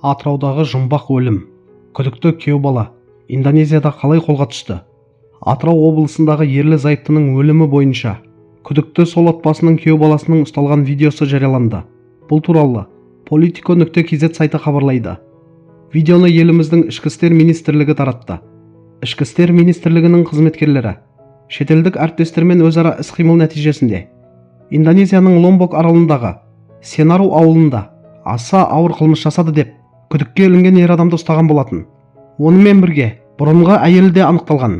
Атыраудағы жұмбақ өлім. Күдікті күйеу бала Индонезияда қалай қолға түсті? Атырау облысындағы ерлі-зайыптының өлімі бойынша күдікті сол отбасының күйеу баласының ұсталған видеосы жарияланды. Бұл туралы Politico.kz сайты хабарлайды. Видеоны еліміздің Ішкі істер министрлігі таратты. Ішкі істер министрлігінің қызметкерлері шетелдік әріптестермен өзара іс-қимыл нәтижесінде Индонезияның Ломбок аралындағы Сенару ауылында аса ауыр қылмыс жасады деп күдікке ілінген ер адамды ұстаған болатын. Онымен бірге бұрынғы әйелі де анықталған.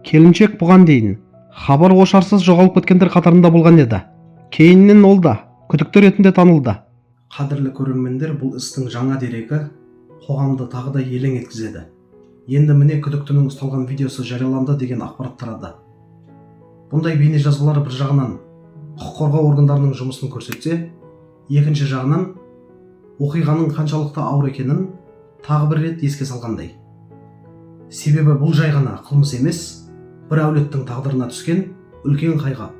Келіншек бұған дейін хабар-ошарсыз жоғалып кеткендер қатарында болған еді. Кейіннен ол да күдікті ретінде танылды. Қадірлі көрермендер, бұл істің жаңа дерегі қоғамды тағы да елең еткізеді. Енді міне күдіктінің ұсталған видеосы жарияланды деген ақпарат тарады. Бұндай бейнежазбалар бір жағынан құқық қорғау органдарының жұмысын көрсетсе, екінші жағынан оқиғаның қаншалықты ауыр екенін тағы бір рет еске салғандай. Себебі бұл жай ғана қылмыс емес, бір әулеттің тағдырына түскен үлкен қайғы.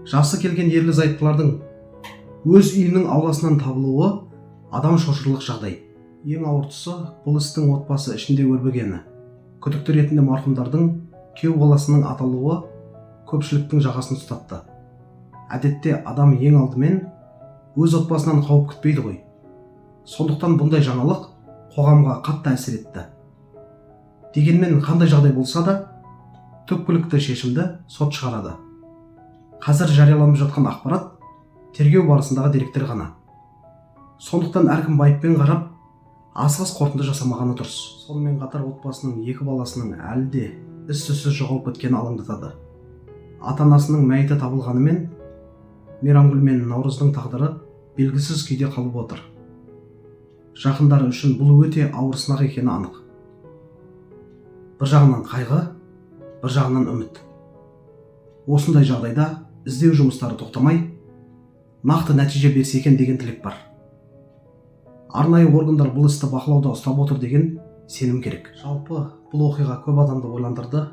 Жасы келген ерлі-зайыптылардың өз үйінің ауласынан табылуы адам шошырлық жағдай. Ең ауыртысы, бұл істің отбасы ішінде өрбігені. Күдікті ретінде марқұмдардың күйеу баласының аталуы көпшіліктің жағасын ұстатты. Әдетте адам ең алдымен өз отбасынан қауіп күтпейді ғой. Сондықтан бұндай жаңалық қоғамға қатты әсер етті. Дегенмен қандай жағдай болса да, түпкілікті шешімді сот шығарады. Қазір жарияланып жатқан ақпарат тергеу барысындағы деректер ғана. Сондықтан әркім байыппен қарап, асығыс қорытынды жасамағаны дұрыс. Сонымен қатар отбасының екі баласының әлі де із-түзсіз жоғалып кеткені алаңдатады. Ата-анасының мәйіті табылғанымен, Мейрамгүл мен Наурыздың тағдыры белгісіз күйде қалып отыр. Жақындары үшін бұл өте ауыр сынақ екені анық. Бір жағынан қайғы, бір жағынан үміт. Осындай жағдайда іздеу жұмыстары тоқтамай, нақты нәтиже берсе екен деген тілек бар. Арнайы органдар бұл істі бақылауда ұстап отыр деген сенім керек. Жалпы бұл оқиға көп адамды ойландырды.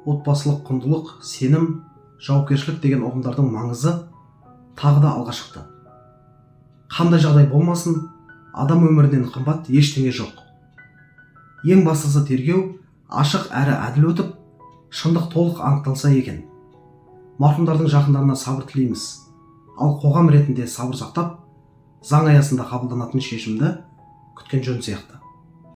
Отбасылық құндылық, сенім, жауапкершілік деген ұғымдардың маңызы тағы да алға шықты. Қандай жағдай болмасын, адам өмірінен қымбат ештеңе жоқ. Ең бастысы тергеу ашық әрі әділ өтіп, шындық толық анықталса екен. Марқұмдардың жақындарына сабыр тілейміз. Ал қоғам ретінде сабыр сақтап, заң аясында қабылданатын шешімді күткен жөн сияқты.